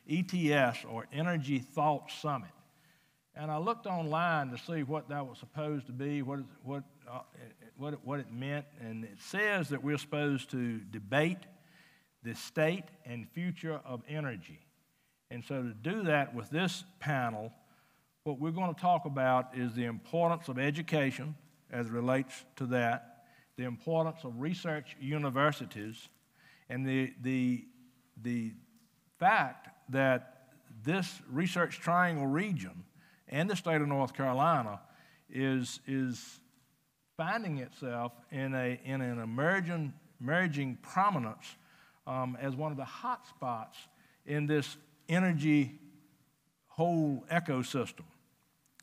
ETS, or Energy Thought Summit. And I looked online to see what that was supposed to be, what it meant, and it says that we're supposed to debate the state and future of energy. And so to do that with this panel, what we're going to talk about is the importance of education as it relates to that, the importance of research universities, and the fact that this research triangle region and the state of North Carolina is finding itself in an emerging prominence as one of the hot spots in this energy whole ecosystem.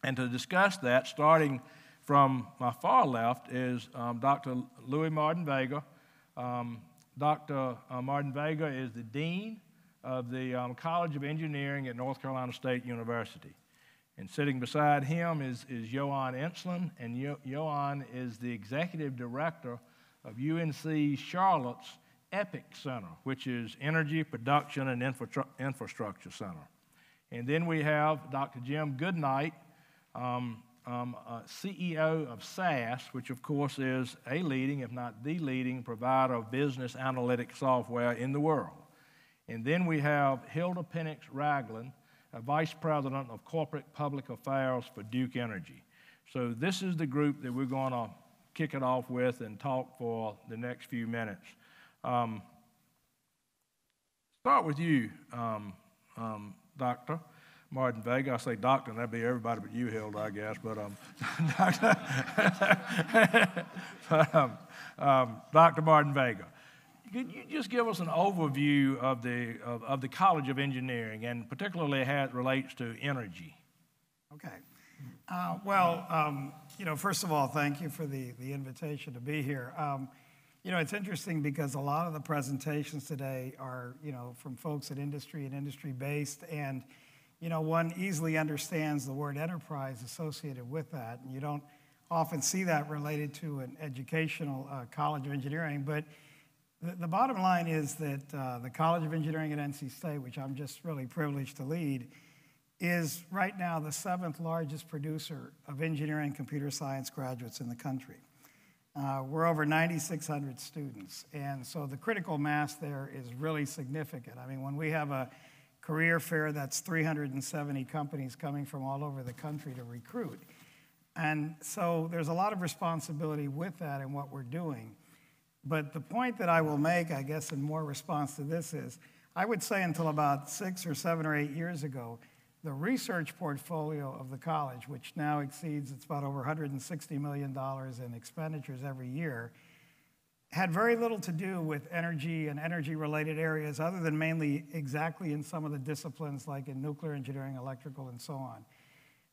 And to discuss that, starting from my far left, is Dr. Louis Martin-Vega. Dr. Martin-Vega is the Dean of the College of Engineering at North Carolina State University. And sitting beside him is Johan Enslin, and Johan is the Executive Director of UNC Charlotte's EPIC Center, which is Energy Production and Infrastructure Center. And then we have Dr. Jim Goodnight, CEO of SAS, which of course is a leading, if not the leading, provider of business analytics software in the world. And then we have Hilda Pinnix-Ragland, a Vice President of Corporate Public Affairs for Duke Energy. So this is the group that we're going to kick it off with and talk for the next few minutes. Start with you, Dr. Martin-Vega. I say doctor, and that'd be everybody but you, Hilda, I guess. But Dr. Martin-Vega, could you just give us an overview of the College of Engineering, and particularly how it relates to energy? Okay. First of all, thank you for the invitation to be here. It's interesting because a lot of the presentations today are, from folks at industry and industry-based, and, one easily understands the word enterprise associated with that, and you don't often see that related to an educational College of Engineering, but the bottom line is that the College of Engineering at NC State, which I'm just really privileged to lead, is right now the 7th largest producer of engineering and computer science graduates in the country. We're over 9,600 students, and so the critical mass there is really significant. I mean, when we have a career fair, that's 370 companies coming from all over the country to recruit. And so there's a lot of responsibility with that and what we're doing. But the point that I will make, I guess, in more response to this is, I would say until about 6 or 7 or 8 years ago, the research portfolio of the college, which now exceeds, it's about over $160 million in expenditures every year, had very little to do with energy and energy-related areas other than mainly exactly in some of the disciplines like in nuclear engineering, electrical, and so on.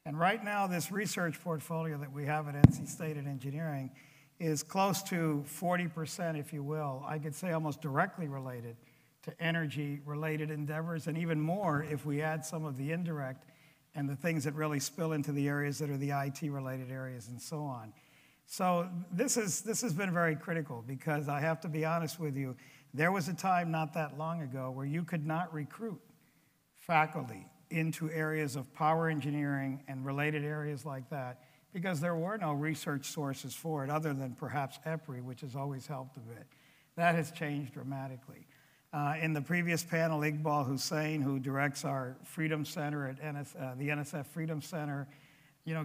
And right now, this research portfolio that we have at NC State in engineering is close to 40%, if you will. I could say almost directly related to energy-related endeavors, and even more if we add some of the indirect and the things that really spill into the areas that are the IT-related areas and so on. So this has been very critical because I have to be honest with you, there was a time not that long ago where you could not recruit faculty into areas of power engineering and related areas like that because there were no research sources for it other than perhaps EPRI, which has always helped a bit. That has changed dramatically. In the previous panel, Iqbal Hussain, who directs our Freedom Center at the NSF Freedom Center,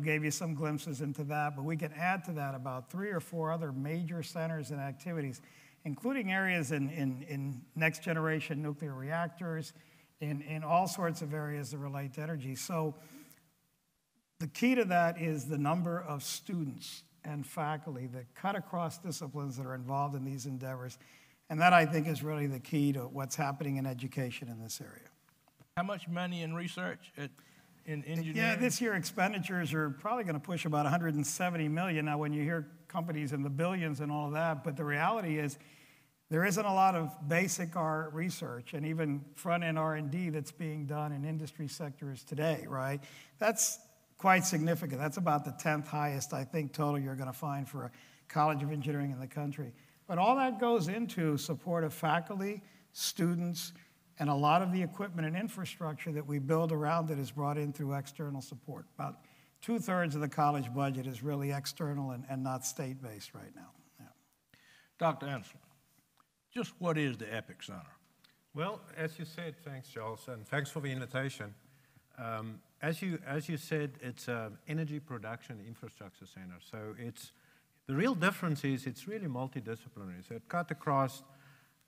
gave you some glimpses into that, but we can add to that about 3 or 4 other major centers and activities, including areas in next generation nuclear reactors, in all sorts of areas that relate to energy. So the key to that is the number of students and faculty that cut across disciplines that are involved in these endeavors. And that, I think, is really the key to what's happening in education in this area. How much money in research in engineering? Yeah, this year expenditures are probably going to push about $170 million. Now, when you hear companies in the billions and all of that, but the reality is there isn't a lot of basic R research and even front-end R&D that's being done in industry sectors today, right? That's quite significant. That's about the 10th highest, I think, total you're going to find for a College of Engineering in the country. But all that goes into support of faculty, students, And a lot of the equipment and infrastructure that we build around it is brought in through external support. About 2/3 of the college budget is really external and not state-based right now. Yeah. Dr. Enslin, just what is the EPIC Center? Well, as you said, thanks, Charles, and thanks for the invitation. As you said, it's an energy production infrastructure center. So the real difference is it's really multidisciplinary. So it cut across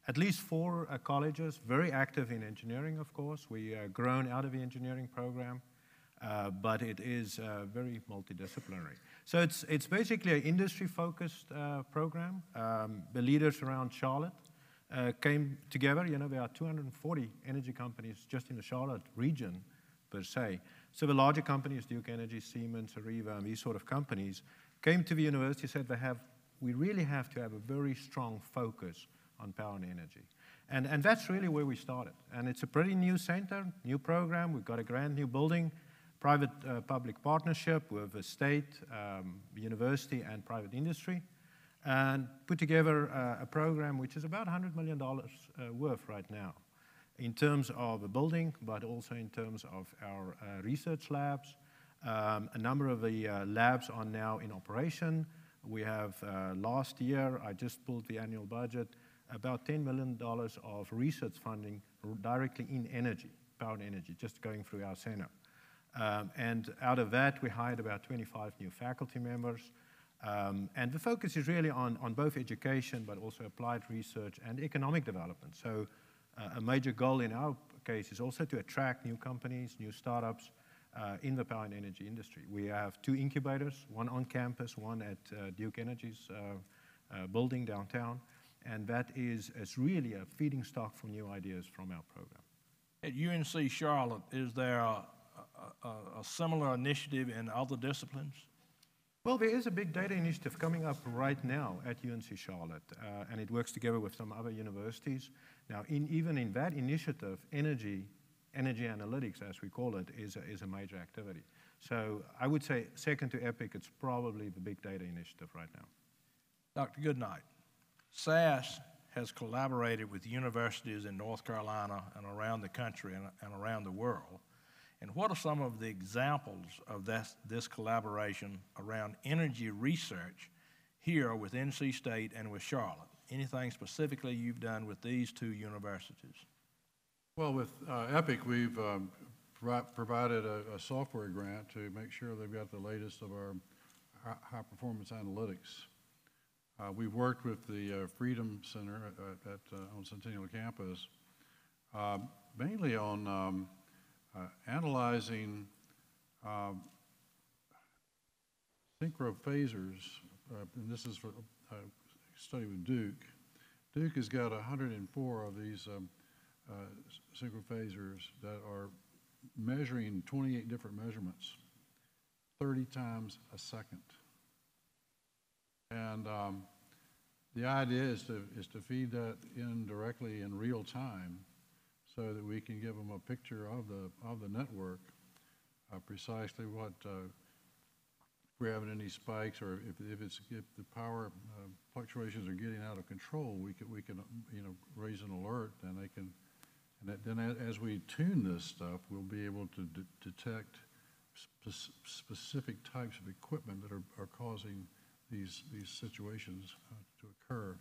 at least 4 colleges, very active in engineering, of course. We grown out of the engineering program, but it is very multidisciplinary. So it's basically an industry-focused program. The leaders around Charlotte came together. You know, there are 240 energy companies just in the Charlotte region, per se. So the larger companies, Duke Energy, Siemens, Areva, and these sort of companies, came to the university and said we really have to have a very strong focus on power and energy. And that's really where we started. And it's a pretty new center, new program. We've got a grand new building, private-public partnership with the state, the university, and private industry, and put together a program which is about $100 million worth right now in terms of the building, but also in terms of our research labs. A number of the labs are now in operation. We have, last year, I just pulled the annual budget, about $10 million of research funding directly in energy, power and energy, just going through our center. And out of that, we hired about 25 new faculty members. And the focus is really on both education, but also applied research and economic development. So a major goal in our case is also to attract new companies, new startups in the power and energy industry. We have 2 incubators, one on campus, one at Duke Energy's building downtown. And that is really a feeding stock for new ideas from our program. At UNC Charlotte, is there a similar initiative in other disciplines? Well, there is a big data initiative coming up right now at UNC Charlotte, and it works together with some other universities. Now, even in that initiative, energy analytics, as we call it, is a major activity. So I would say, second to EPIC, it's probably the big data initiative right now. Dr. Goodnight, SAS has collaborated with universities in North Carolina and around the country and around the world. And what are some of the examples of this collaboration around energy research here with NC State and with Charlotte? Anything specifically you've done with these 2 universities? Well, with EPIC, we've provided a software grant to make sure they've got the latest of our high-performance analytics. We've worked with the Freedom Center on Centennial Campus, mainly on analyzing synchrophasers, and this is for a study with Duke. Duke has got 104 of these synchrophasers that are measuring 28 different measurements, 30 times a second. And the idea is to feed that in directly in real time, so that we can give them a picture of the network, precisely what if we're having any spikes, or if the power fluctuations are getting out of control, we can raise an alert, and they can. And then as we tune this stuff, we'll be able to detect specific types of equipment that are causing these situations to occur.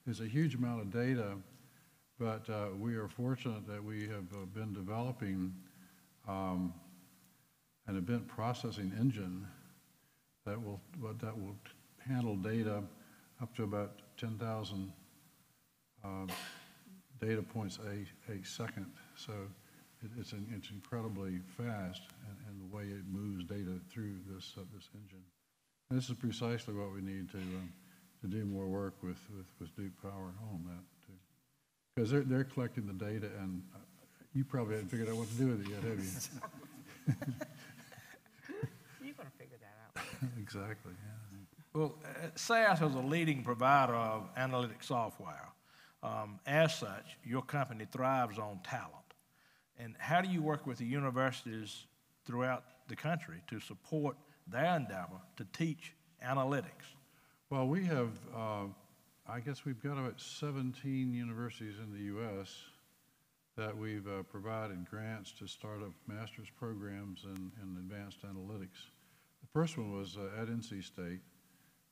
There's a huge amount of data, but we are fortunate that we have been developing an event processing engine that will handle data up to about 10,000 data points a second. So it's incredibly fast, and the way it moves data through this engine. And this is precisely what we need to do more work with Duke Power on that too, because they're collecting the data, and you probably haven't figured out what to do with it yet, have you? You're going to figure that out. Exactly. Yeah. Well, SAS is a leading provider of analytic software. As such, your company thrives on talent. And how do you work with the universities throughout the country to support their endeavor to teach analytics? Well, we have, I guess we've got about 17 universities in the U.S. that we've provided grants to start up master's programs in advanced analytics. The first one was at NC State,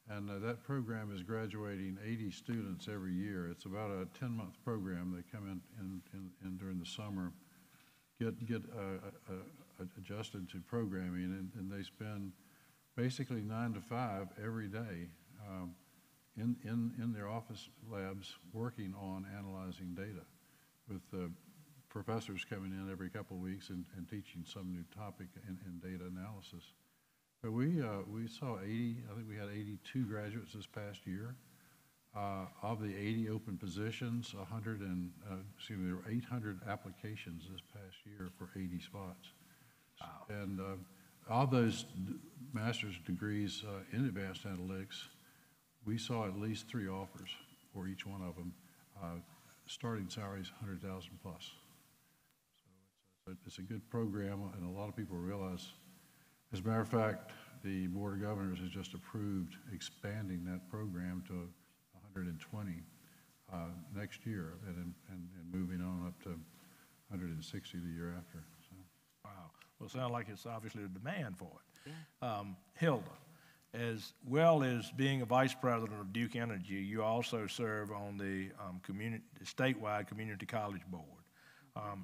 and that program is graduating 80 students every year. It's about a 10-month program. They come in during the summer, get adjusted to programming, and they spend basically 9 to 5 every day in their office labs working on analyzing data, with professors coming in every couple of weeks and teaching some new topic in data analysis. But we saw 80, I think we had 82 graduates this past year. Of the 80 open positions, there were 800 applications this past year for 80 spots. Wow. And all those master's degrees in advanced analytics, we saw at least 3 offers for each one of them. Starting salaries 100,000 plus. So it's a good program, and a lot of people realize. As a matter of fact, the Board of Governors has just approved expanding that program to 120 next year, and moving on up to 160 the year after. So. Wow. Well, it sounds like it's obviously a demand for it. Yeah. Hilda, as well as being a vice president of Duke Energy, you also serve on the statewide community college board.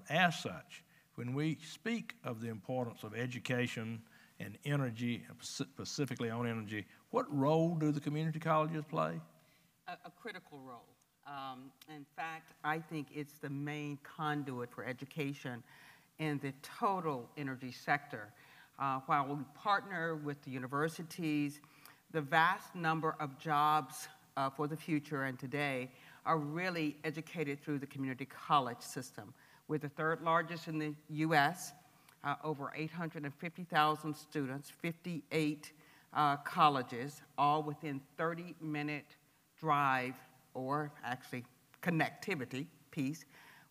As such, when we speak of the importance of education and energy, specifically on energy, what role do the community colleges play? A critical role. In fact, I think it's the main conduit for education in the total energy sector. While we partner with the universities, the vast number of jobs for the future and today are really educated through the community college system. We're the 3rd largest in the U.S., over 850,000 students, 58 colleges, all within 30-minute drive, or actually connectivity piece,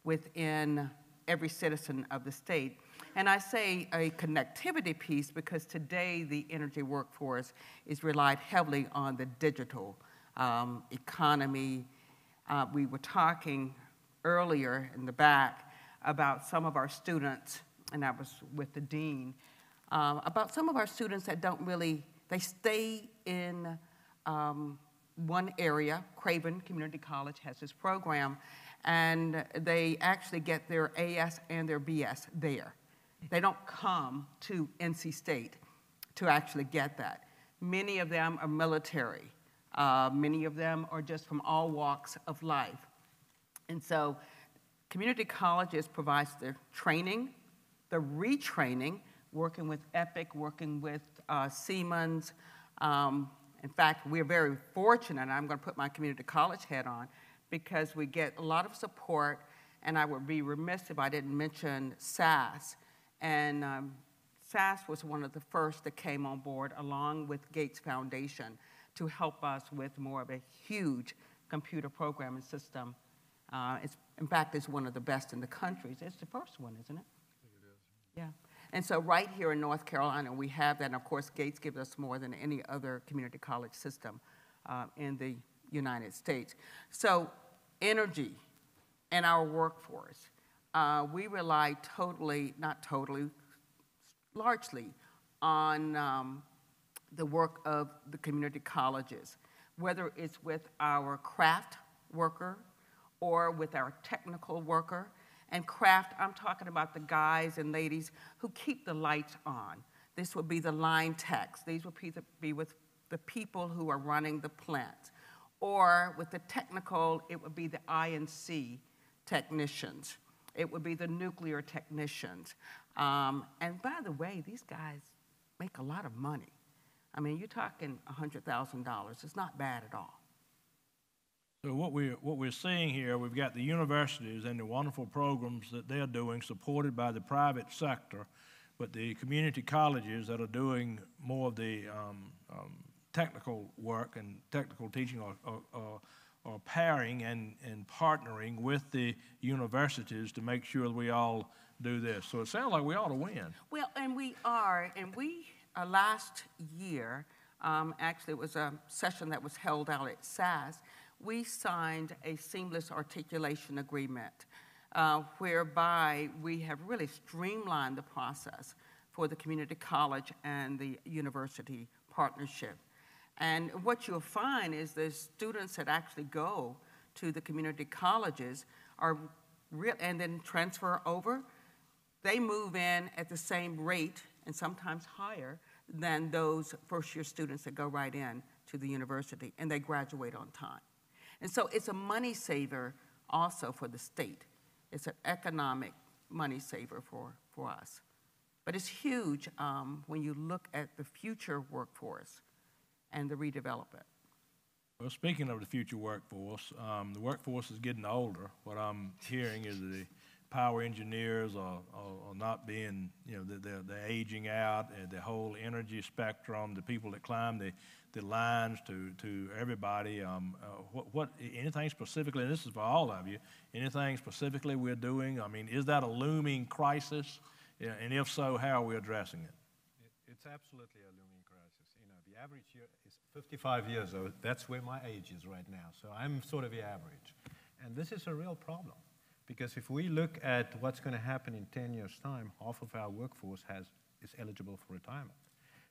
within every citizen of the state. And I say a connectivity piece because today the energy workforce is relied heavily on the digital economy. We were talking earlier in the back about some of our students, and I was with the dean, about some of our students that don't really, they stay in one area. Craven Community College has this program, and they actually get their AS and their BS there. They don't come to NC State to actually get that. Many of them are military. Many of them are just from all walks of life. And so community colleges provides the training, the retraining, working with EPIC, working with Siemens. In fact, we're very fortunate, and I'm going to put my community college hat on, because we get a lot of support, and I would be remiss if I didn't mention SAS. And SAS was one of the first that came on board, along with Gates Foundation, to help us with more of a huge computer programming system. In fact, it's one of the best in the country. It's the first one, isn't it? I think it is. Yeah. And so right here in North Carolina, we have that. And of course, Gates gives us more than any other community college system in the United States. So energy and our workforce, we rely largely on the work of the community colleges, whether it's with our craft worker or with our technical worker. And craft, I'm talking about the guys and ladies who keep the lights on. This would be the line techs. These would be with the people who are running the plants. Or with the technical, it would be the I&C technicians. It would be the nuclear technicians. And by the way, these guys make a lot of money. I mean, you're talking $100,000. It's not bad at all. So what we're seeing here, we've got the universities and the wonderful programs that they're doing, supported by the private sector, but the community colleges that are doing more of the technical work and technical teaching are pairing and partnering with the universities to make sure that we all do this. So it sounds like we ought to win. Well, and we are, and we, last year, actually it was a session that was held out at SAS, we signed a seamless articulation agreement whereby we have really streamlined the process for the community college and the university partnership. And what you'll find is the students that actually go to the community colleges are and then transfer over, they move in at the same rate and sometimes higher than those first-year students that go right in to the university, and they graduate on time. And so it's a money saver also for the state. It's an economic money saver for us. But it's huge when you look at the future workforce and the redevelopment. Well, speaking of the future workforce, the workforce is getting older. What I'm hearing is the power engineers are not being, they're aging out, and the whole energy spectrum, the people that climb the lines to everybody. Anything specifically, and this is for all of you, anything specifically we're doing? I mean, is that a looming crisis? And if so, how are we addressing it? It's absolutely a looming crisis. The average year is 55 years old. That's where my age is right now. So I'm sort of the average. And this is a real problem. Because if we look at what's going to happen in 10 years' time, half of our workforce is eligible for retirement.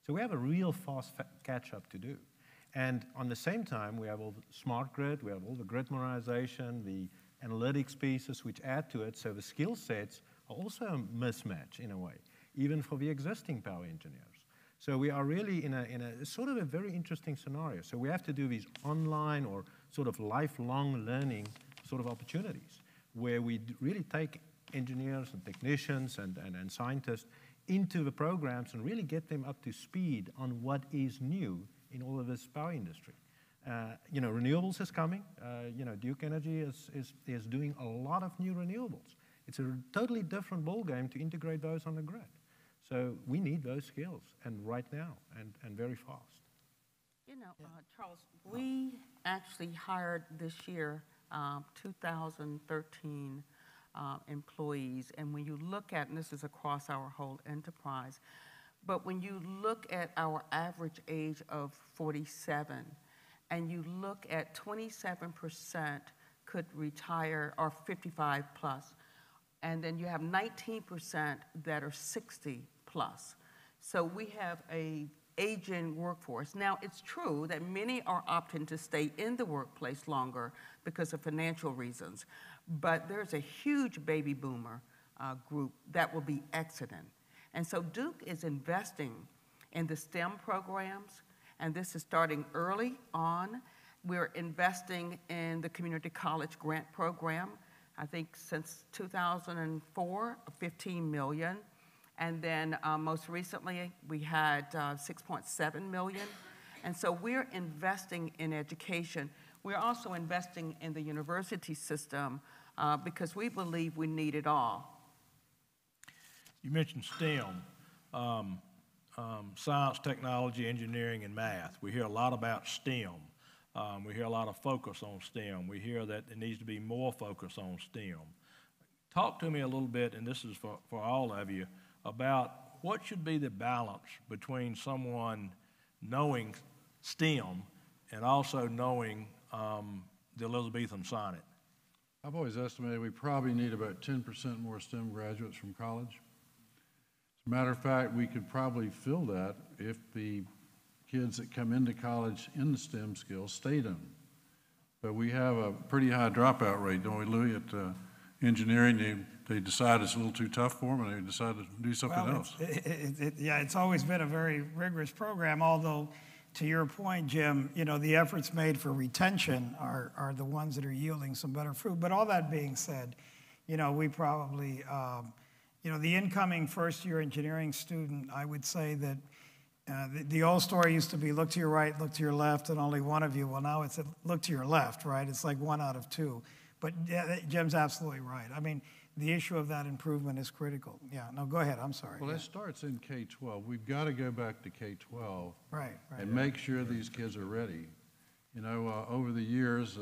So we have a real fast catch-up to do. And on the same time, we have all the smart grid, we have all the grid modernization, the analytics pieces which add to it. So the skill sets are also a mismatch in a way, even for the existing power engineers. So we are really in a sort of a very interesting scenario. So we have to do these online or sort of lifelong learning sort of opportunities, where we really take engineers and technicians and scientists into the programs and really get them up to speed on what is new in all of this power industry. Renewables is coming. Duke Energy is doing a lot of new renewables. It's a totally different ballgame to integrate those on the grid. So we need those skills, and right now, and very fast. Charles, we actually hired this year 2013 employees, and when you look at, and this is across our whole enterprise, but when you look at our average age of 47, and you look at 27% could retire, or 55 plus, and then you have 19% that are 60 plus. So we have a aging workforce. Now, it's true that many are opting to stay in the workplace longer because of financial reasons, but there's a huge baby boomer group that will be exiting. And so Duke is investing in the STEM programs, and this is starting early on. We're investing in the community college grant program. I think since 2004, 15 million. And then most recently, we had 6.7 million. And so we're investing in education. We're also investing in the university system because we believe we need it all. You mentioned STEM, science, technology, engineering, and math. We hear a lot about STEM. We hear a lot of focus on STEM. We hear that there needs to be more focus on STEM. Talk to me a little bit, and this is for all of you, about what should be the balance between someone knowing STEM and also knowing the Elizabethan sonnet. I've always estimated we probably need about 10% more STEM graduates from college. As a matter of fact, we could probably fill that if the kids that come into college in the STEM skills stayed in them. But we have a pretty high dropout rate, don't we, Louis, at engineering? They decide it's a little too tough for them, and they decide to do something else. It's always been a very rigorous program, although, to your point, Jim, the efforts made for retention are the ones that are yielding some better fruit. But all that being said, we probably, the incoming first-year engineering student, I would say that the old story used to be look to your right, look to your left, and only one of you. Well, now it's look to your left, right? It's like 1 out of 2. But yeah, Jim's absolutely right. I mean, the issue of that improvement is critical. Yeah, no, go ahead, I'm sorry. Well, it starts in K-12. We've got to go back to K-12 right. and make sure these kids are ready. Over the years,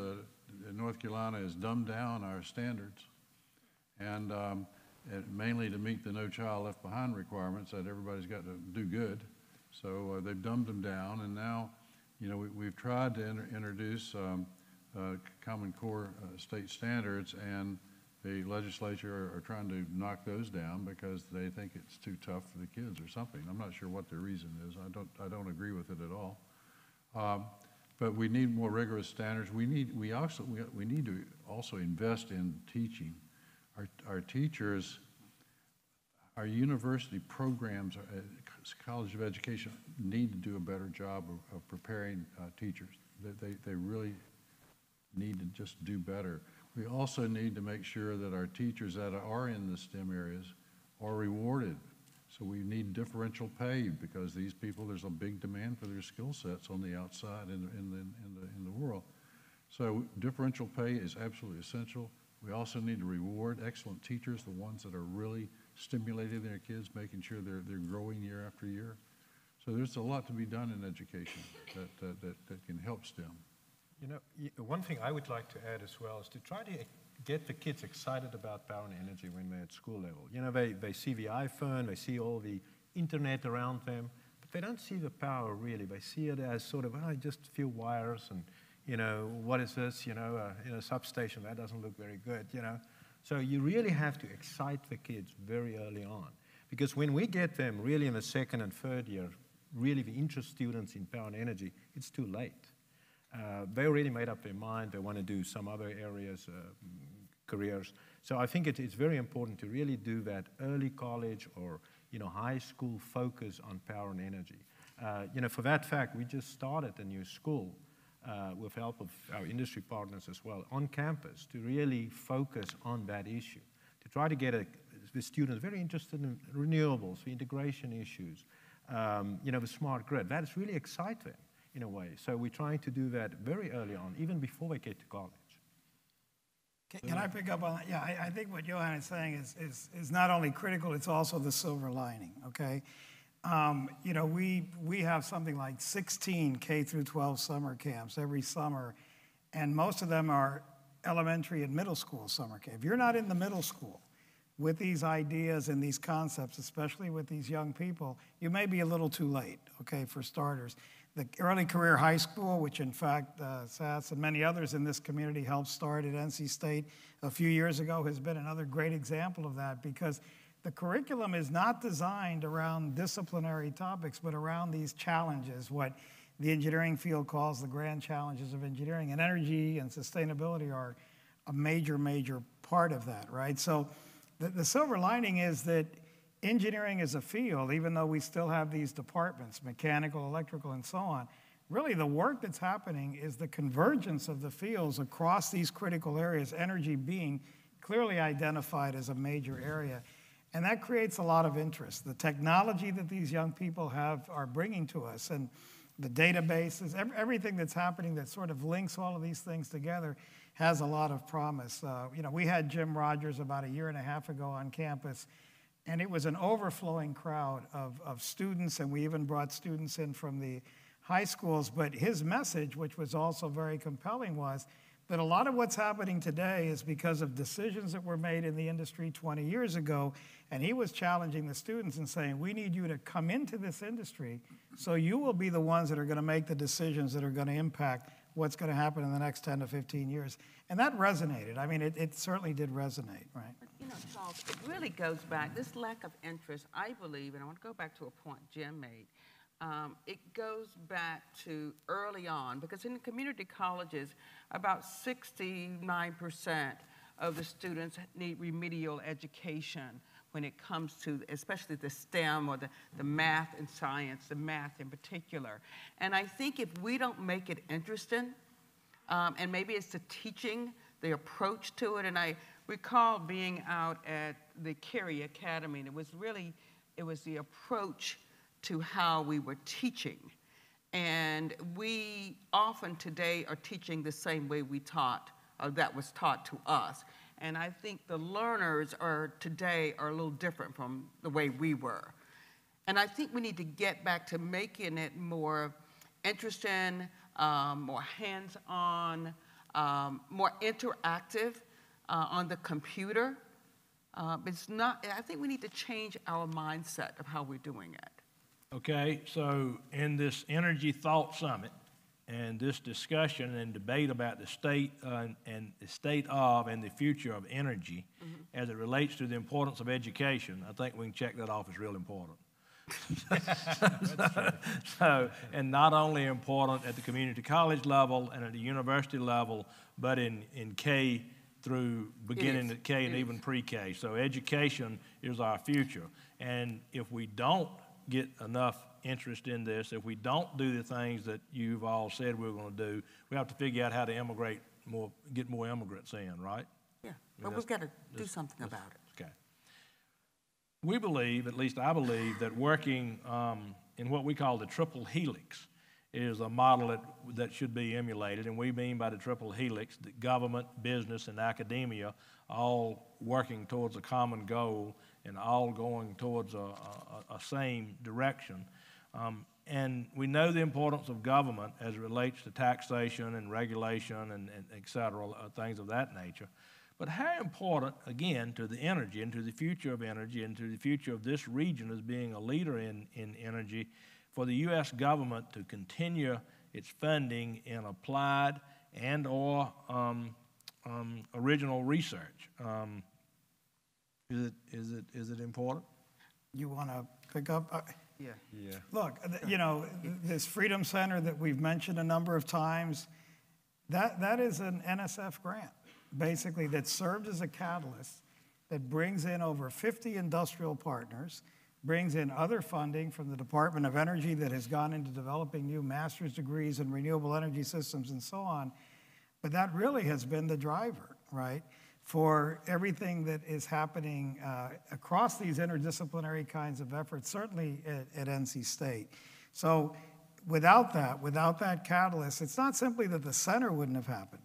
North Carolina has dumbed down our standards, and mainly to meet the No Child Left Behind requirements that everybody's got to do good. So they've dumbed them down, and now, we've tried to introduce Common Core state standards, and the legislature are trying to knock those down because they think it's too tough for the kids or something. I'm not sure what their reason is. I don't agree with it at all. But we need more rigorous standards. We need to also invest in teaching. Our teachers, our university programs, College of Education need to do a better job of preparing teachers. They really need to just do better. We also need to make sure that our teachers that are in the STEM areas are rewarded. So we need differential pay because these people, there's a big demand for their skill sets on the outside in the world. So differential pay is absolutely essential. We also need to reward excellent teachers, the ones that are really stimulating their kids, making sure they're growing year after year. So there's a lot to be done in education that can help STEM. You know, one thing I would like to add as well is to try to get the kids excited about power and energy when they're at school level. You know, they see the iPhone, they see all the internet around them, but they don't see the power really. They see it as sort of, I just feel wires and, you know, what is this, you know, in a substation, that doesn't look very good, you know. So you really have to excite the kids very early on, because when we get them really in the second and third year, really the interest students in power and energy, it's too late. They already made up their mind. They want to do some other areas, careers. So I think it's very important to really do that early college or, you know, high school focus on power and energy. You know, for that fact, we just started a new school with help of our industry partners as well on campus to really focus on that issue, to try to get the students very interested in renewables, the integration issues, you know, the smart grid. That is really exciting in a way. So we're trying to do that very early on, even before they get to college. Can I pick up on that? Yeah, I think what Johan is saying is not only critical, it's also the silver lining, okay? You know, we have something like 16 K through 12 summer camps every summer, and most of them are elementary and middle school summer camp. If you're not in the middle school with these ideas and these concepts, especially with these young people, you may be a little too late, okay, for starters. The Early Career High School, which in fact SAS and many others in this community helped start at NC State a few years ago, has been another great example of that, because the curriculum is not designed around disciplinary topics, but around these challenges, what the engineering field calls the grand challenges of engineering. And energy and sustainability are a major, major part of that, right? So the silver lining is that engineering as a field, even though we still have these departments, mechanical, electrical, and so on, really the work that's happening is the convergence of the fields across these critical areas, energy being clearly identified as a major area. And that creates a lot of interest. The technology that these young people are bringing to us, and the databases, everything that's happening that sort of links all of these things together has a lot of promise. You know, we had Jim Rogers about a year and a half ago on campus, and it was an overflowing crowd of students, and we even brought students in from the high schools. But his message, which was also very compelling, was that a lot of what's happening today is because of decisions that were made in the industry 20 years ago. And he was challenging the students and saying, we need you to come into this industry so you will be the ones that are going to make the decisions that are going to impact what's going to happen in the next 10 to 15 years. And that resonated. I mean, it certainly did resonate, right? You know, Charles, it really goes back, this lack of interest, I believe, and I want to go back to a point Jim made, it goes back to early on, because in the community colleges, about 69% of the students need remedial education when it comes to especially the STEM or the math and science, the math in particular. And I think if we don't make it interesting, and maybe it's the teaching, the approach to it, and I recall being out at the Carey Academy, and it was the approach to how we were teaching. And we often today are teaching the same way we taught, or that was taught to us. And I think the learners today are a little different from the way we were. And I think we need to get back to making it more interesting, more hands-on, more interactive on the computer. It's not, I think we need to change our mindset of how we're doing it. Okay, so in this Energy Thought Summit and this discussion and debate about the state and the state of and the future of energy as it relates to the importance of education, I think we can check that off as real important. So, and not only important at the community college level and at the university level, but in K through beginning at K and even pre-K. So education is our future. And if we don't get enough interest in this, if we don't do the things that you've all said we're going to do, we have to figure out how to get more immigrants in, right? Yeah, but we've got to do something about it. Okay. We believe, at least I believe, that working in what we call the triple helix is a model that should be emulated. And we mean by the triple helix that government, business, and academia all working towards a common goal and all going towards a same direction. And we know the importance of government as it relates to taxation and regulation and et cetera, things of that nature. But how important, again, to the energy and to the future of energy and to the future of this region as being a leader in energy for the U.S. government to continue its funding in applied and or original research. Is it important? You want to pick up? Yeah. Look, you know, this Freedom Center that we've mentioned a number of times, that is an NSF grant, basically, that served as a catalyst that brings in over 50 industrial partners, brings in other funding from the Department of Energy that has gone into developing new master's degrees in renewable energy systems and so on. But that really has been the driver, right, for everything that is happening across these interdisciplinary kinds of efforts, certainly at NC State. So without that catalyst, it's not simply that the center wouldn't have happened.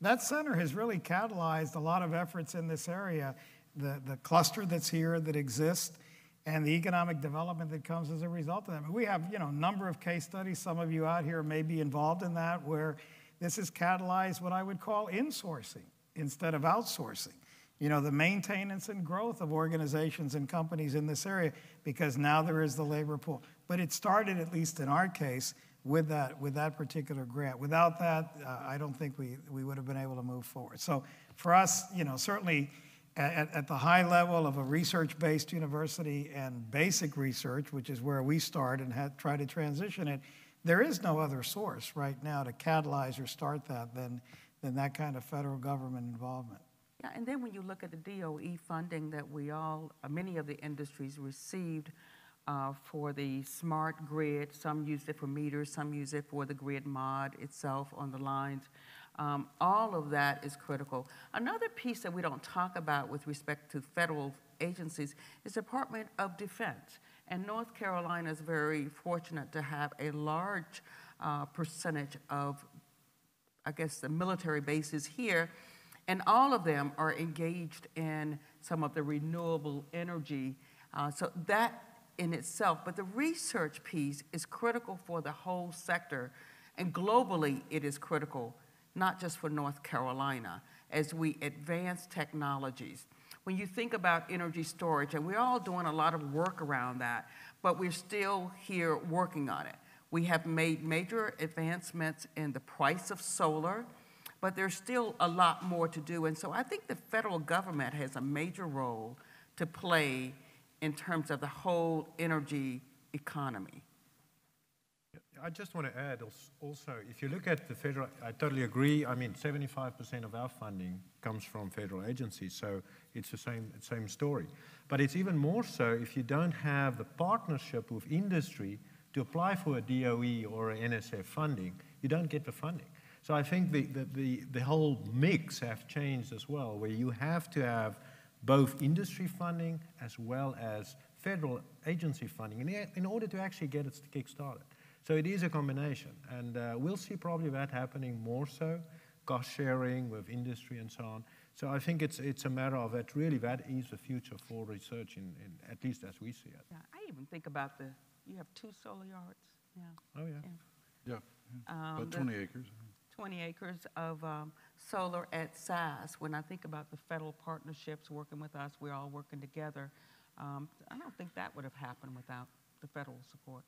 That center has really catalyzed a lot of efforts in this area, the cluster that's here that exists, and the economic development that comes as a result of that. We have, you know, a number of case studies. Some of you out here may be involved in that, where this has catalyzed what I would call insourcing instead of outsourcing. You know, the maintenance and growth of organizations and companies in this area, because now there is the labor pool. But it started, at least in our case, with that particular grant. Without that, I don't think we would have been able to move forward. So for us, you know, certainly at the high level of a research-based university and basic research, which is where we start and try to transition it, there is no other source right now to catalyze or start that than that kind of federal government involvement. Yeah, and then when you look at the DOE funding that many of the industries received for the smart grid, some use it for meters, some use it for the grid mod itself on the lines. All of that is critical. Another piece that we don't talk about with respect to federal agencies is the Department of Defense. And North Carolina is very fortunate to have a large percentage of, I guess, the military bases here. And all of them are engaged in some of the renewable energy. So that in itself, but the research piece is critical for the whole sector. And globally, it is critical, not just for North Carolina, as we advance technologies. When you think about energy storage, and we're all doing a lot of work around that, but we're still here working on it. We have made major advancements in the price of solar, but there's still a lot more to do. And so I think the federal government has a major role to play in terms of the whole energy economy. I just want to add also, if you look at the federal, I totally agree. I mean, 75% of our funding comes from federal agencies, so it's the same story. But it's even more so if you don't have the partnership with industry to apply for a DOE or an NSF funding, you don't get the funding. So I think the whole mix have changed as well, where you have to have both industry funding as well as federal agency funding in order to actually get it kick-started. So it is a combination, and we'll see probably that happening more so, cost sharing with industry and so on. So I think it's a matter of that really that is the future for research, in at least as we see it. Yeah, I even think about you have 2 solar yards now. Oh, yeah. Yeah, about 20 acres. 20 acres of solar at SAS. When I think about the federal partnerships working with us, we're all working together. I don't think that would have happened without the federal support.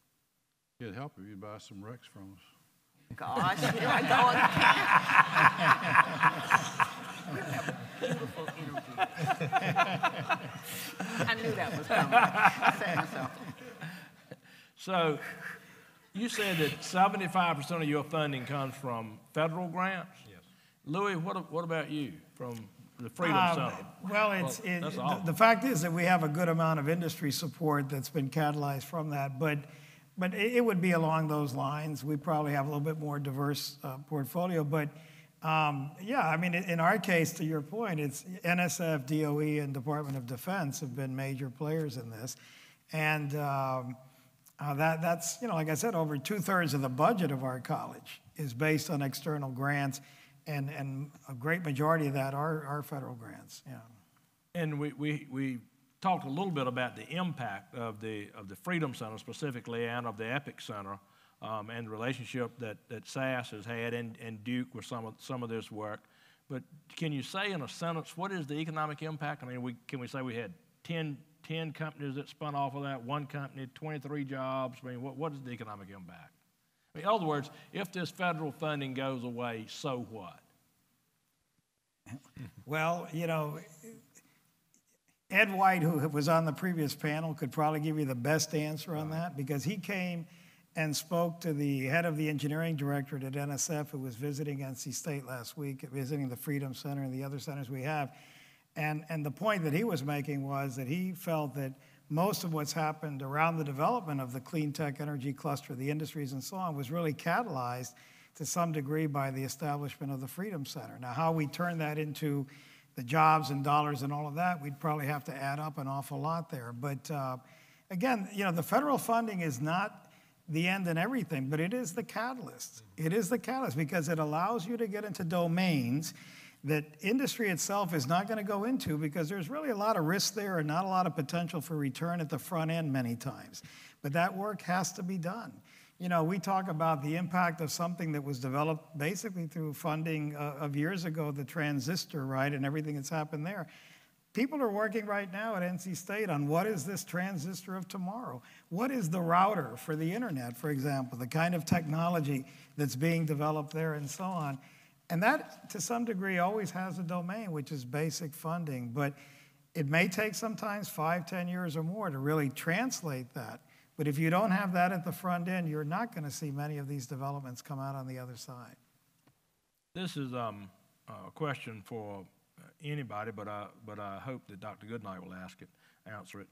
It'd help if you'd buy some RECs from us. Gosh, here I go again. You have beautiful energy. I knew that was coming. I said myself. So you said that 75% of your funding comes from federal grants? Yes. Louis, what about you from the Freedom Center? Well, That's awesome. the fact is that we have a good amount of industry support that's been catalyzed from that, but it would be along those lines. We probably have a little bit more diverse portfolio, but yeah, I mean, in our case, to your point, it's NSF, DOE, and Department of Defense have been major players in this, and that's, you know, like I said, over 2/3 of the budget of our college is based on external grants, and a great majority of that are federal grants. Yeah. And we talked a little bit about the impact of the Freedom Center specifically, and of the EPIC Center, and the relationship that SAS has had and Duke with some of this work. But can you say in a sentence, what is the economic impact? I mean, can we say we had 10 companies that spun off of that, one company, 23 jobs? I mean, what is the economic impact? I mean, in other words, if this federal funding goes away, so what? Well, you know, Ed White, who was on the previous panel, could probably give you the best answer on that, because he came and spoke to the head of the engineering directorate at NSF, who was visiting NC State last week, visiting the Freedom Center and the other centers we have. And the point that he was making was that he felt that most of what's happened around the development of the clean tech energy cluster, the industries and so on, was really catalyzed to some degree by the establishment of the Freedom Center. Now, how we turn that into the jobs and dollars and all of that, we'd probably have to add up an awful lot there. But again, you know, the federal funding is not the end in everything, but it is the catalyst. It is the catalyst because it allows you to get into domains that industry itself is not going to go into, because there's really a lot of risk there and not a lot of potential for return at the front end many times. But that work has to be done. You know, we talk about the impact of something that was developed basically through funding of years ago, the transistor, right, and everything that's happened there. People are working right now at NC State on what is this transistor of tomorrow? What is the router for the internet, for example, the kind of technology that's being developed there and so on. And that, to some degree, always has a domain, which is basic funding. But it may take sometimes 5, 10 years or more to really translate that. But if you don't have that at the front end, you're not going to see many of these developments come out on the other side. This is a question for anybody, but I hope that Dr. Goodnight will answer it.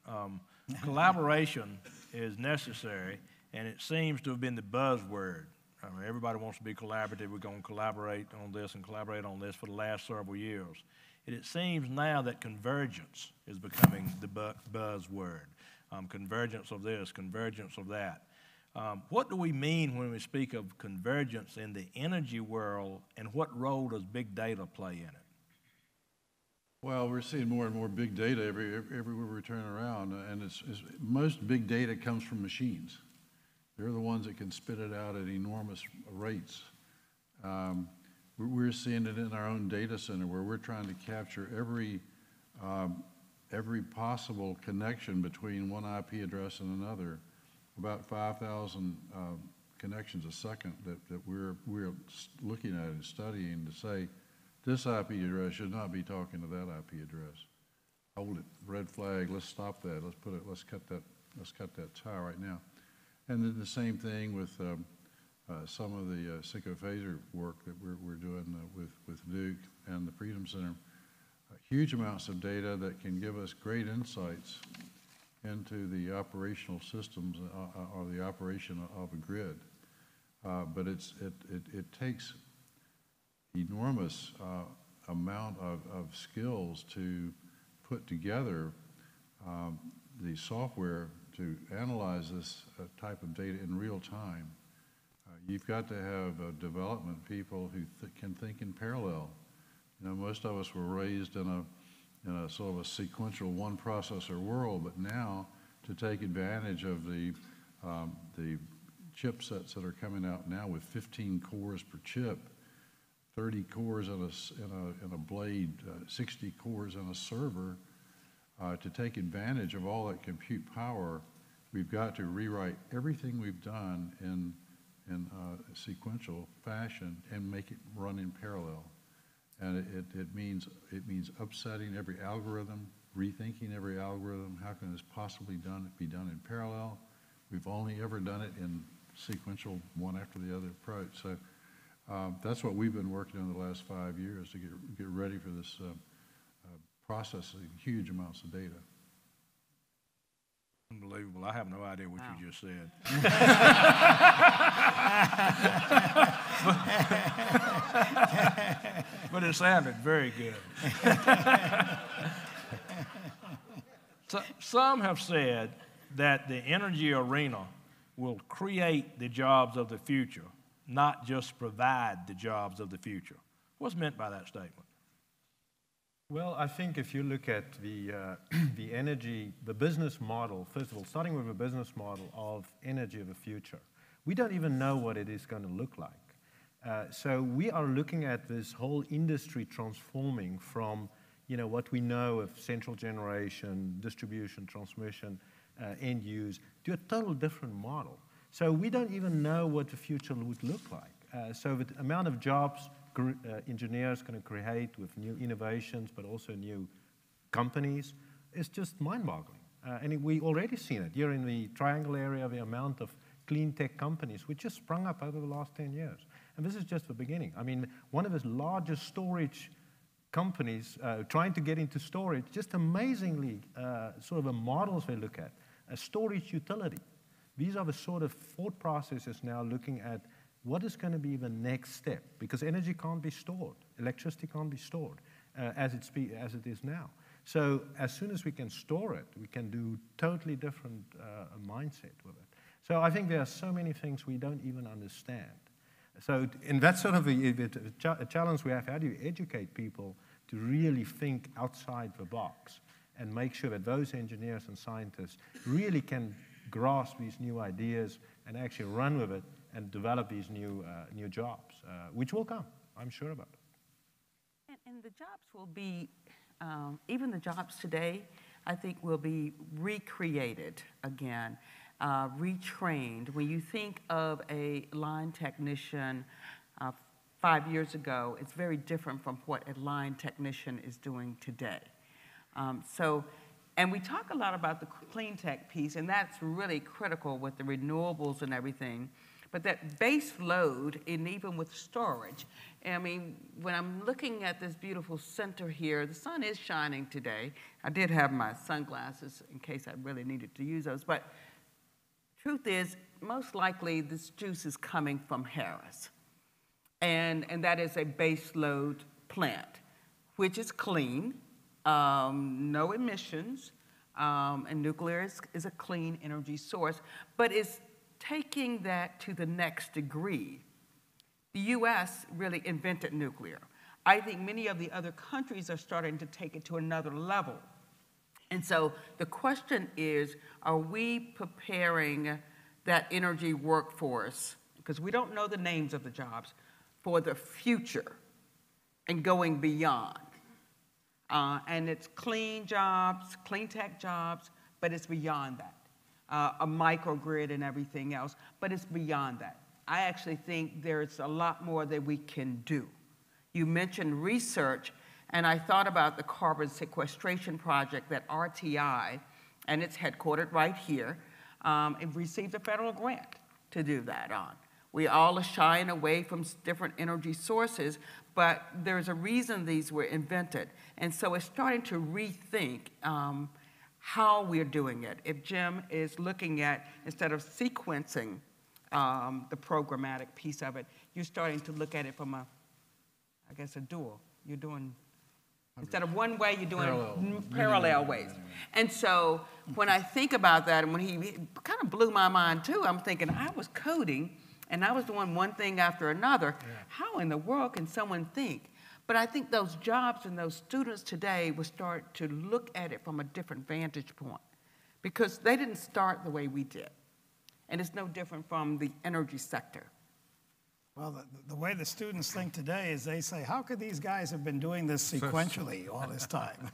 Collaboration is necessary, and it seems to have been the buzzword. I mean, everybody wants to be collaborative. We're going to collaborate on this and collaborate on this for the last several years. And it seems now that convergence is becoming the buzzword. Convergence of this, convergence of that. What do we mean when we speak of convergence in the energy world, and what role does big data play in it? Well, we're seeing more and more big data everywhere we turn around, and most big data comes from machines. They're the ones that can spit it out at enormous rates. We're seeing it in our own data center, where we're trying to capture every possible connection between one IP address and another, about 5,000 connections a second that we're looking at and studying to say, this IP address should not be talking to that IP address. Hold it, red flag, let's stop that, let's cut that tie right now. And then the same thing with some of the synchrophaser work that we're doing with Duke and the Freedom Center. Huge amounts of data that can give us great insights into the operational systems or the operation of a grid. But it takes enormous amount of skills to put together the software to analyze this type of data in real time. You've got to have development people who can think in parallel. You know, most of us were raised in a sort of a sequential one processor world, but now to take advantage of the chipsets that are coming out now with 15 cores per chip, 30 cores in a blade, 60 cores in a server, to take advantage of all that compute power, we've got to rewrite everything we've done in a sequential fashion and make it run in parallel. And it means upsetting every algorithm, rethinking every algorithm. How can this possibly be done in parallel? We've only ever done it in sequential, one after the other approach. So that's what we've been working on the last 5 years to get ready for this processing huge amounts of data. Unbelievable. I have no idea what you just said. But it sounded very good. So, some have said that the energy arena will create the jobs of the future, not just provide the jobs of the future. What's meant by that statement? Well, I think if you look at the business model, first of all, starting with a business model of energy of the future, we don't even know what it is going to look like. So we are looking at this whole industry transforming from, what we know of central generation, distribution, transmission, end use, to a total different model. So we don't even know what the future would look like. So the amount of jobs engineers going to create with new innovations, but also new companies, is just mind-boggling. And we already seen it here in the Triangle area, the amount of clean tech companies which just sprung up over the last 10 years. And this is just the beginning. I mean, one of the largest storage companies trying to get into storage, just amazingly sort of the models they look at, a storage utility. These are the sort of thought processes now looking at what is going to be the next step? Because energy can't be stored. Electricity can't be stored as it is now. So as soon as we can store it, we can do totally different mindset with it. So I think there are so many things we don't even understand. So and that's sort of a challenge we have. How do you educate people to really think outside the box and make sure that those engineers and scientists really can grasp these new ideas and actually run with it and develop these new jobs, which will come, I'm sure about it. And the jobs will be, even the jobs today, I think will be recreated again, retrained. When you think of a line technician 5 years ago, it's very different from what a line technician is doing today. And we talk a lot about the clean tech piece, and that's really critical with the renewables and everything. But that base load, and even with storage, I mean, when I'm looking at this beautiful center here, the sun is shining today. I did have my sunglasses in case I really needed to use those. But truth is, most likely this juice is coming from Harris. And that is a base load plant, which is clean, no emissions, and nuclear is a clean energy source, but it's taking that to the next degree. The U.S. really invented nuclear. I think many of the other countries are starting to take it to another level. And so the question is, are we preparing that energy workforce, because we don't know the names of the jobs, for the future and going beyond? And it's clean jobs, clean tech jobs, but it's beyond that. A microgrid and everything else, but it's beyond that. I actually think there's a lot more that we can do. You mentioned research, and I thought about the carbon sequestration project that RTI, and it's headquartered right here, and received a federal grant to do that on. We all are shying away from different energy sources, but there's a reason these were invented. And so it's starting to rethink how we're doing it. If Jim is looking at, instead of sequencing the programmatic piece of it, you're starting to look at it from a dual. You're doing, instead of one way, you're doing parallel ways. And so when I think about that, and when he kind of blew my mind too, I'm thinking, I was coding, and I was doing one thing after another. Yeah. How in the world can someone think? But I think those jobs and those students today will start to look at it from a different vantage point, because they didn't start the way we did. And it's no different from the energy sector. Well, the way the students think today is they say, how could these guys have been doing this sequentially all this time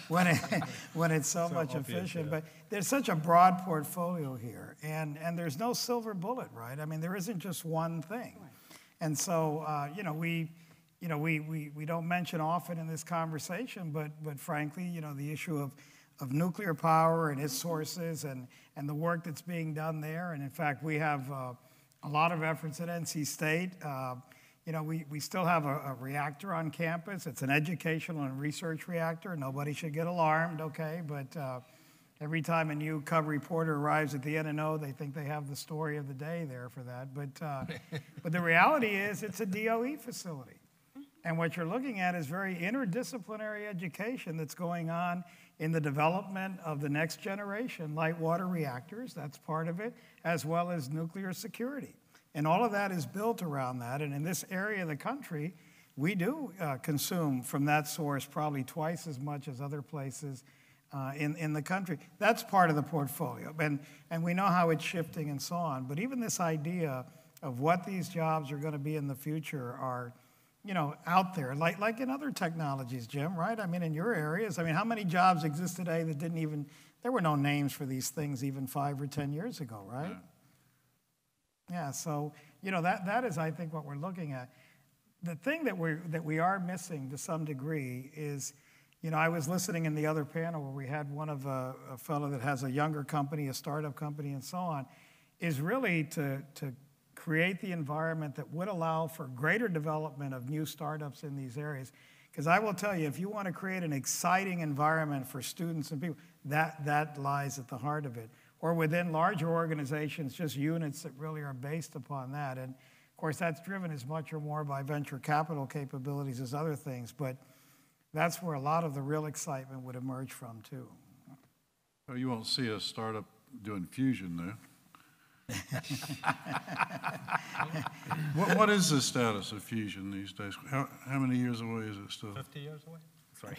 when it's so much obvious, efficient? yeah. But there's such a broad portfolio here, and there's no silver bullet, right? I mean, there isn't just one thing. And so, we don't mention often in this conversation, but frankly, the issue of nuclear power and its sources and the work that's being done there. And in fact, we have a lot of efforts at NC State. We still have a reactor on campus. It's an educational and research reactor. Nobody should get alarmed, okay? But every time a new cub reporter arrives at the NNO, they think they have the story of the day there for that. But the reality is it's a DOE facility. And what you're looking at is very interdisciplinary education that's going on in the development of the next generation light water reactors, that's part of it, as well as nuclear security. And all of that is built around that. And in this area of the country, we do consume from that source probably twice as much as other places in the country. That's part of the portfolio. And we know how it's shifting and so on. But even this idea of what these jobs are going to be in the future are out there, like in other technologies, Jim, right? I mean, in your areas, how many jobs exist today that there were no names for these things even 5 or 10 years ago, right? Yeah, so, that is, I think, what we're looking at. The thing that we are missing to some degree is, I was listening in the other panel where we had one of a fellow that has a younger company, a startup company, and so on, is really to create the environment that would allow for greater development of new startups in these areas. Because I will tell you, if you want to create an exciting environment for students and people, that lies at the heart of it. Or within larger organizations, just units that really are based upon that. And of course, that's driven as much or more by venture capital capabilities as other things. But that's where a lot of the real excitement would emerge from, too. Well, you won't see a startup doing fusion, though. What is the status of fusion these days? How many years away is it still? 50 years away? Sorry.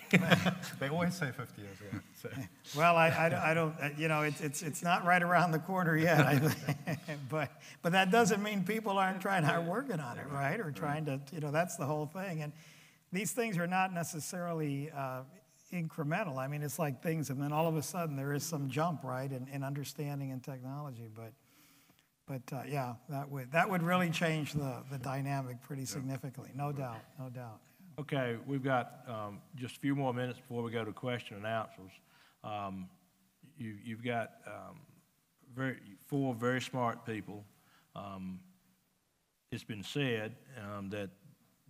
They always say 50 years away. So. Well, I don't, it's not right around the corner yet. But that doesn't mean people aren't working on it, right? Or trying to, that's the whole thing. And these things are not necessarily incremental. I mean, it's like things, and then all of a sudden there is some jump, right, in understanding and technology. But yeah, that would really change the dynamic pretty significantly, no doubt. Okay, we've got just a few more minutes before we go to question and answers. You've got four very smart people. It's been said that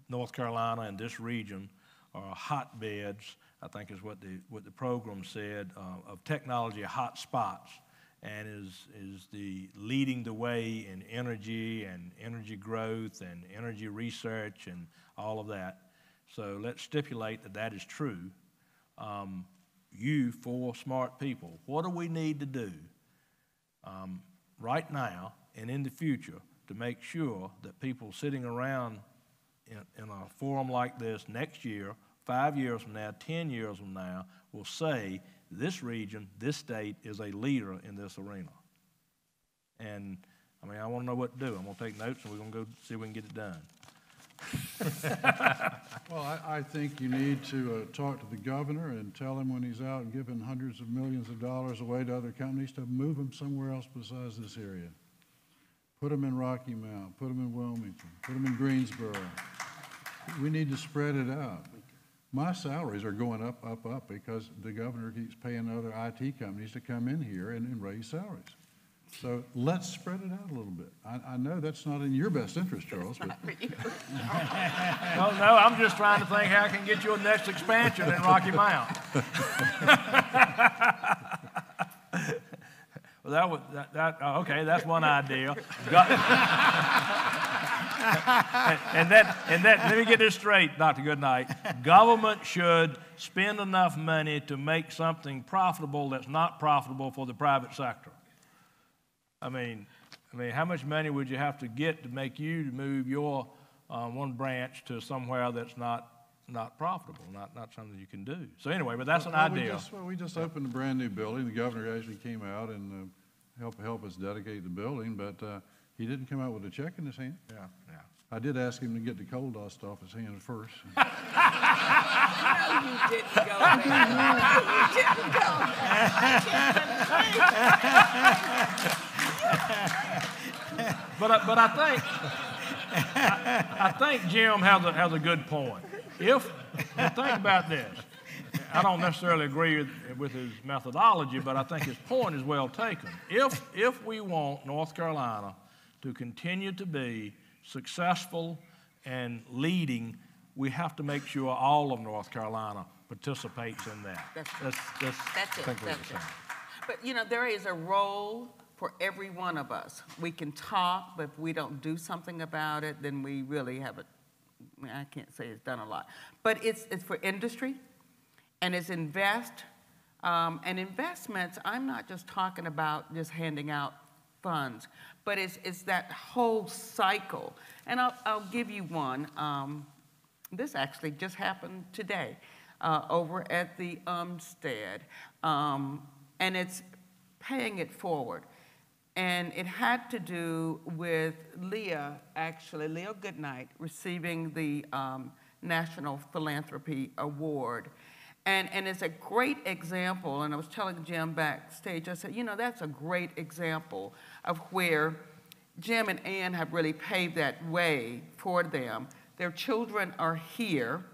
North Carolina and this region are hotbeds, I think is what the program said, of technology hot spots, and is leading the way in energy and energy growth and energy research and all of that. So let's stipulate that is true. You four smart people, what do we need to do right now and in the future to make sure that people sitting around in a forum like this next year, 5 years from now, 10 years from now, will say this region, this state is a leader in this arena? And I want to know what to do. I'm going to take notes and we're going to go see if we can get it done. Well, I think you need to talk to the governor and tell him when he's out and giving hundreds of millions of dollars away to other companies to move them somewhere else besides this area. Put them in Rocky Mount, put them in Wilmington, put them in Greensboro. We need to spread it out. My salaries are going up because the governor keeps paying other IT companies to come in here and raise salaries. So let's spread it out a little bit. I know that's not in your best interest, Charles. But No, I'm just trying to think how I can get you a next expansion in Rocky Mount. Well, okay, that's one idea. and let me get this straight, Dr. Goodnight. Government should spend enough money to make something profitable that's not profitable for the private sector. I mean, how much money would you have to get to make you move your one branch to somewhere that's not profitable, not something you can do? So anyway, but that's an idea. We just opened a brand new building. The governor actually came out and help us dedicate the building, but he didn't come out with a check in his hand. Yeah. I did ask him to get the coal dust off his hands first. No, you didn't go there. No, you didn't go there. But I think Jim has a good point. Think about this. I don't necessarily agree with his methodology, but I think his point is well taken. If we want North Carolina to continue to be successful and leading, we have to make sure all of North Carolina participates in that. That's it. But you know, there is a role for every one of us. We can talk, but if we don't do something about it, then we really haven't, I can't say it's done a lot. But it's for industry, and it's and investments, I'm not just talking about just handing out funds, but it's that whole cycle. And I'll give you one. This actually just happened today over at the Umstead, and it's paying it forward. And it had to do with Leah Goodnight, receiving the National Philanthropy Award. And it's a great example, and I was telling Jim backstage, I said, you know, that's a great example of where Jim and Ann have really paved that way for them. Their children are here,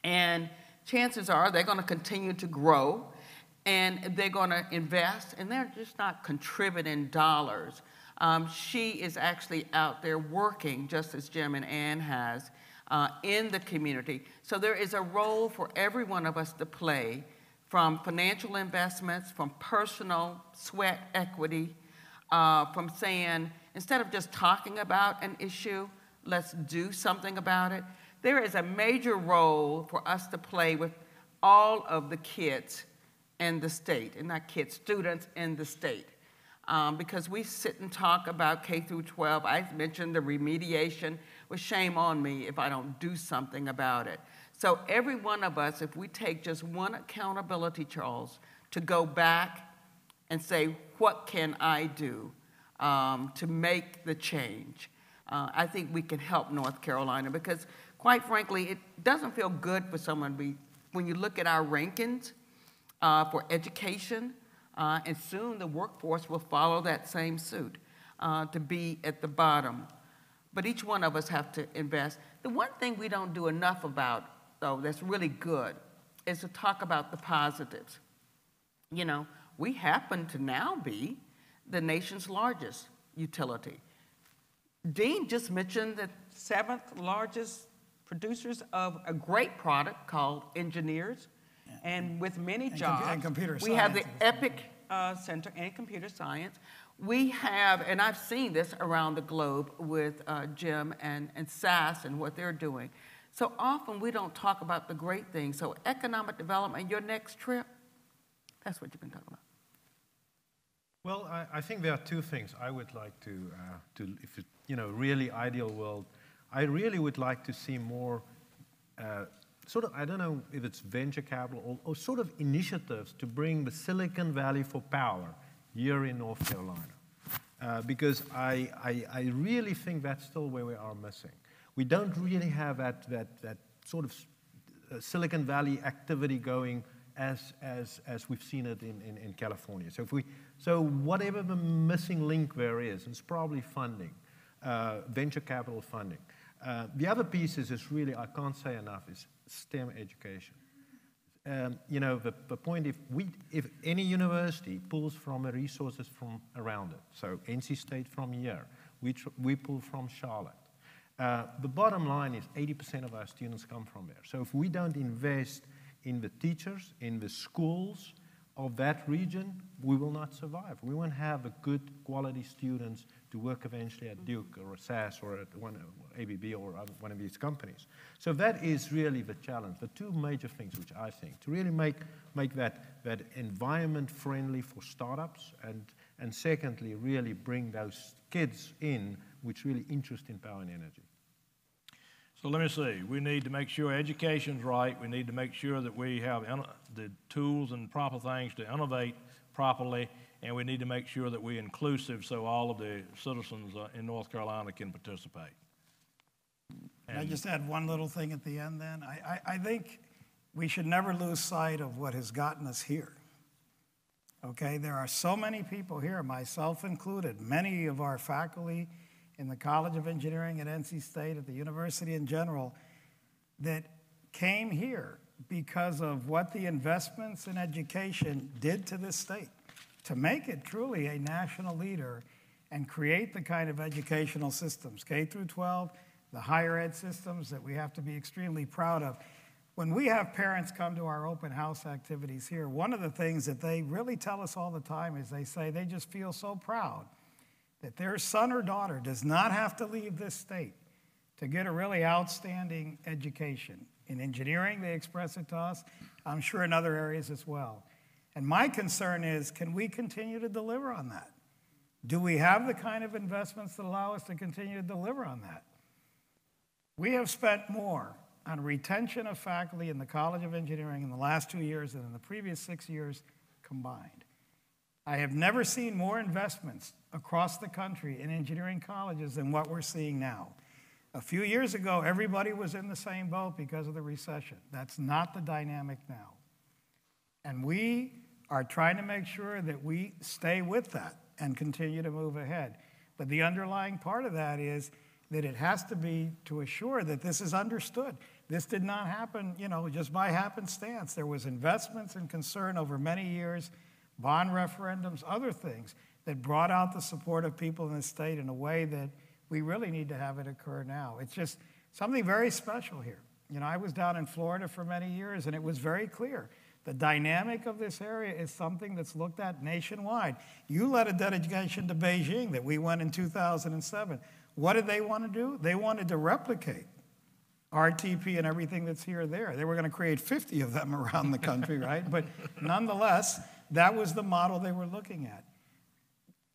and chances are they're going to continue to grow, and they're going to invest, and they're just not contributing dollars. She is actually out there working, just as Jim and Ann has, in the community. So there is a role for every one of us to play, from financial investments, from personal sweat equity, from saying, instead of just talking about an issue, let's do something about it. There is a major role for us to play with all of the kids in the state, and not kids, students in the state. Because we sit and talk about K through 12. I mentioned the remediation. Well, shame on me if I don't do something about it. So every one of us, if we take just one accountability, Charles, to go back and say, what can I do to make the change? I think we can help North Carolina, because quite frankly, it doesn't feel good for someone when you look at our rankings for education, and soon the workforce will follow that same suit to be at the bottom. But each one of us have to invest. The one thing we don't do enough about, though, that's really good, is to talk about the positives. You know, we happen to now be the nation's largest utility. Dean just mentioned the 7th largest producers of a great product called engineers, and with many jobs. And computer science. We have the EPIC Center and computer science. We have, and I've seen this around the globe with Jim and SAS and what they're doing. So often we don't talk about the great things. So economic development, your next trip, that's what you can talk about. Well, I think there are two things I would like to if it, you know, really ideal world, I really would like to see more sort of, I don't know if it's venture capital or sort of initiatives to bring the Silicon Valley for power here in North Carolina. Because I really think that's still where we are missing. We don't really have that sort of Silicon Valley activity going as we've seen it in California. So whatever the missing link there is, it's probably funding, venture capital funding. The other piece is really, I can't say enough, is STEM education. You know, the point, if any university pulls from the resources from around it, so NC State from here, we pull from Charlotte. The bottom line is 80% of our students come from there. So if we don't invest in the teachers, in the schools of that region, we will not survive. We won't have a good quality students to work eventually at Duke or SAS or at ABB or one of these companies. So that is really the challenge. The two major things which I think, to really make that environment friendly for startups, and secondly, really bring those kids in which really interest in power and energy. So let me see. We need to make sure education's right. We need to make sure that we have the tools and proper things to innovate properly, and we need to make sure that we're inclusive so all of the citizens in North Carolina can participate. Can I just add one little thing at the end then? I think we should never lose sight of what has gotten us here. Okay, there are so many people here, myself included, many of our faculty in the College of Engineering at NC State, at the university in general, that came here because of what the investments in education did to this state, to make it truly a national leader and create the kind of educational systems, K through 12, the higher ed systems that we have to be extremely proud of. When we have parents come to our open house activities here, one of the things that they really tell us all the time is they say they just feel so proud that their son or daughter does not have to leave this state to get a really outstanding education. In engineering, they express it to us. I'm sure in other areas as well. And my concern is, can we continue to deliver on that? Do we have the kind of investments that allow us to continue to deliver on that? We have spent more on retention of faculty in the College of Engineering in the last 2 years than in the previous 6 years combined. I have never seen more investments across the country in engineering colleges than what we're seeing now. A few years ago, everybody was in the same boat because of the recession. That's not the dynamic now. And we are trying to make sure that we stay with that and continue to move ahead. But the underlying part of that is that it has to be to assure that this is understood. This did not happen, just by happenstance. There was investments and concern over many years, bond referendums, other things that brought out the support of people in the state in a way that we really need to have it occur now. It's just something very special here. I was down in Florida for many years, and it was very clear. The dynamic of this area is something that's looked at nationwide. You led a delegation to Beijing that we went in 2007. What did they want to do? They wanted to replicate RTP and everything that's here there. They were going to create 50 of them around the country, right? But nonetheless, that was the model they were looking at.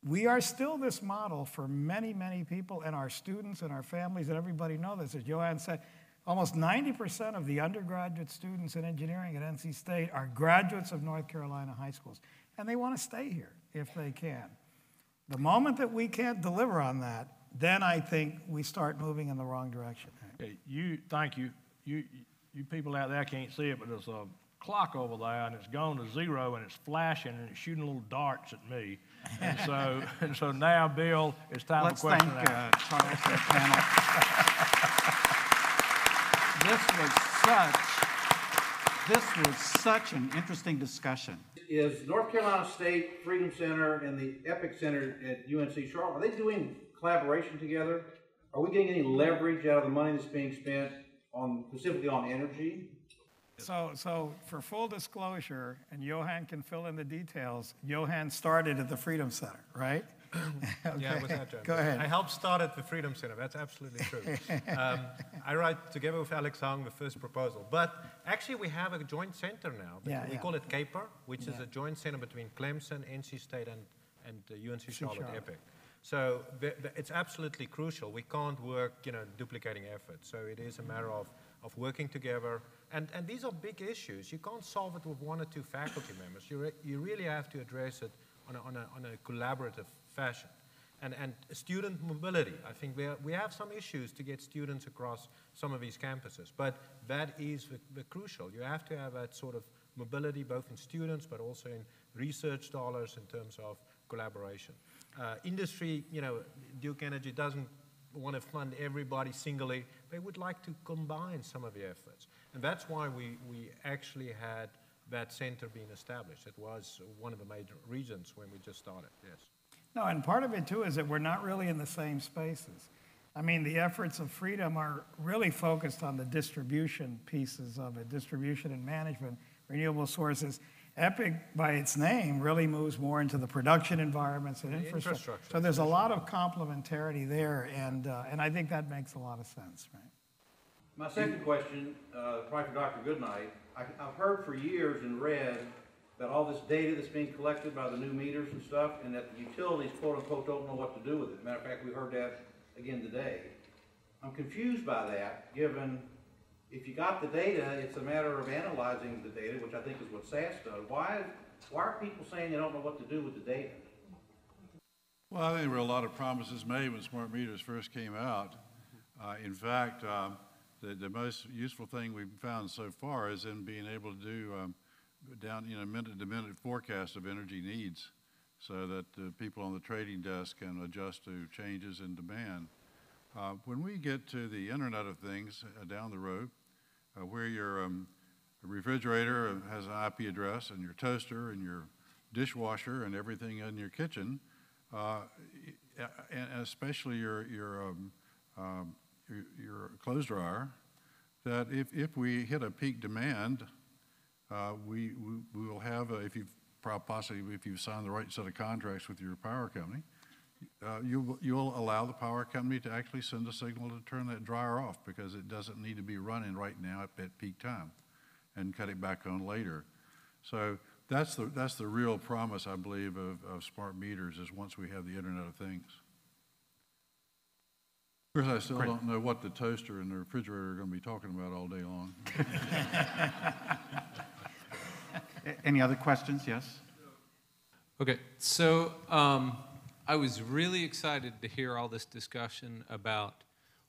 We are still this model for many, many people, and our students and our families, and everybody know this. As Johan said, almost 90% of the undergraduate students in engineering at NC State are graduates of North Carolina high schools, and they want to stay here if they can. The moment that we can't deliver on that, then I think we start moving in the wrong direction. Okay, thank you. You people out there can't see it, but there's a clock over there, and it's gone to 0, and it's flashing, and it's shooting little darts at me. And so now, Bill, it's time for question and answer. Let's thank Charles and the panel. This was such an interesting discussion. Is North Carolina State Freedom Center and the EPIC Center at UNC Charlotte, are they doing collaboration together? Are we getting any leverage out of the money that's being spent specifically on energy? So for full disclosure, and Johan can fill in the details, Johan started at the Freedom Center, right? Okay. Yeah, with that, John. Go ahead. I helped start at the Freedom Center. That's absolutely true. I write together with Alex Hong the first proposal. But actually, we have a joint center now. We call it CAPER, which is a joint center between Clemson, NC State, and UNC Charlotte EPIC. So it's absolutely crucial. We can't work, duplicating efforts. So it is a matter of working together. And these are big issues. You can't solve it with 1 or 2 faculty members. You really have to address it on a collaborative fashion. And student mobility. I think we have some issues to get students across some of these campuses. But that is the crucial. You have to have that sort of mobility both in students but also in research dollars in terms of collaboration. Industry, Duke Energy doesn't want to fund everybody singly. They would like to combine some of the efforts. And that's why we actually had that center being established. It was one of the major reasons when we just started, yes. No, and part of it, too, is that we're not really in the same spaces. I mean, the efforts of Freedom are really focused on the distribution pieces of it, distribution and management, renewable sources. EPIC, by its name, really moves more into the production environments and infrastructure. So there's a lot of complementarity there, and I think that makes a lot of sense, right? My second question, probably for Dr. Goodnight, I've heard for years and read that all this data that's being collected by the new meters and stuff, and that the utilities, quote unquote, don't know what to do with it. Matter of fact, we heard that again today. I'm confused by that, given if you got the data, it's a matter of analyzing the data, which I think is what SAS does. Why are people saying they don't know what to do with the data? Well, I think there were a lot of promises made when smart meters first came out. In fact, the most useful thing we've found so far is in being able to do minute-to-minute forecast of energy needs, so that the people on the trading desk can adjust to changes in demand. When we get to the Internet of Things down the road, where your refrigerator has an IP address, and your toaster and your dishwasher and everything in your kitchen, and especially your clothes dryer, that if we hit a peak demand, we will have, if you've signed the right set of contracts with your power company, you'll allow the power company to actually send a signal to turn that dryer off, because it doesn't need to be running right now at peak time, and cut it back on later. So that's the real promise, I believe, of smart meters, is once we have the Internet of Things. Of course, I still don't know what the toaster and the refrigerator are going to be talking about all day long. Any other questions? Yes? Okay, so I was really excited to hear all this discussion about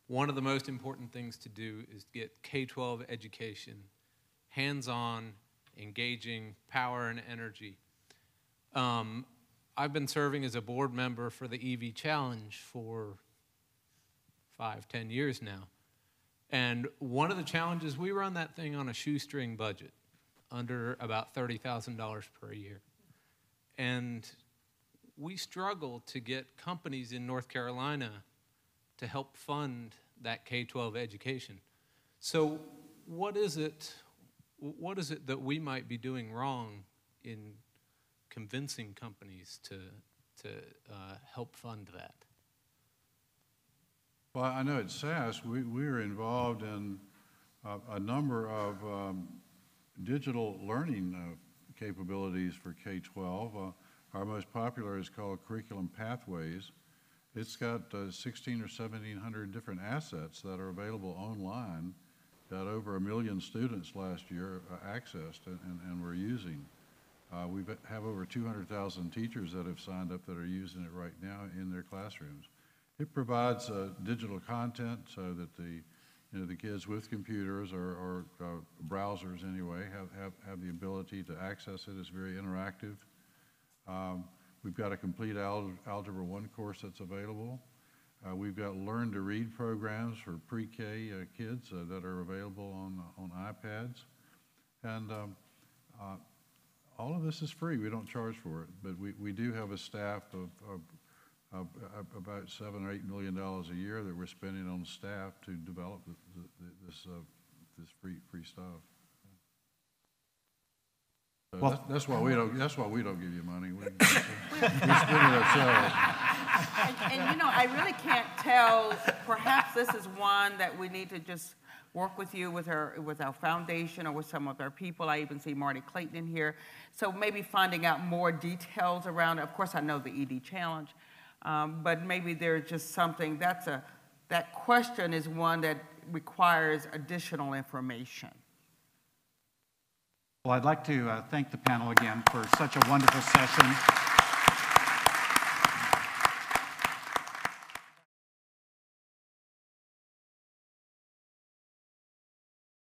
one of the most important things to do is get K-12 education, hands-on, engaging, power and energy. I've been serving as a board member for the EV Challenge for 5-10 years now. And one of the challenges, we run that thing on a shoestring budget, under about $30,000 per year. And we struggle to get companies in North Carolina to help fund that K-12 education. So what is it that we might be doing wrong in convincing companies to help fund that? Well, I know at SAS, we're involved in a number of digital learning capabilities for K-12. Our most popular is called Curriculum Pathways. It's got 1,600 or 1,700 different assets that are available online that over 1 million students last year accessed and were using. We have over 200,000 teachers that have signed up that are using it right now in their classrooms. It provides digital content so that the kids with computers or browsers anyway have the ability to access it. It's very interactive. We've got a complete Algebra 1 course that's available. We've got Learn to Read programs for pre-K kids that are available on iPads. And all of this is free. We don't charge for it, but we do have a staff of about $7 or $8 million a year that we're spending on staff to develop this free stuff. So well, that's why we don't give you money. We spend it ourselves. And I really can't tell. Perhaps this is one that we need to just work with you with our foundation or with some of our people. I even see Marty Clayton in here. So maybe finding out more details around it. Of course, I know the ED Challenge, but maybe there's just something that question is one that requires additional information. Well, I'd like to thank the panel again for such a wonderful session.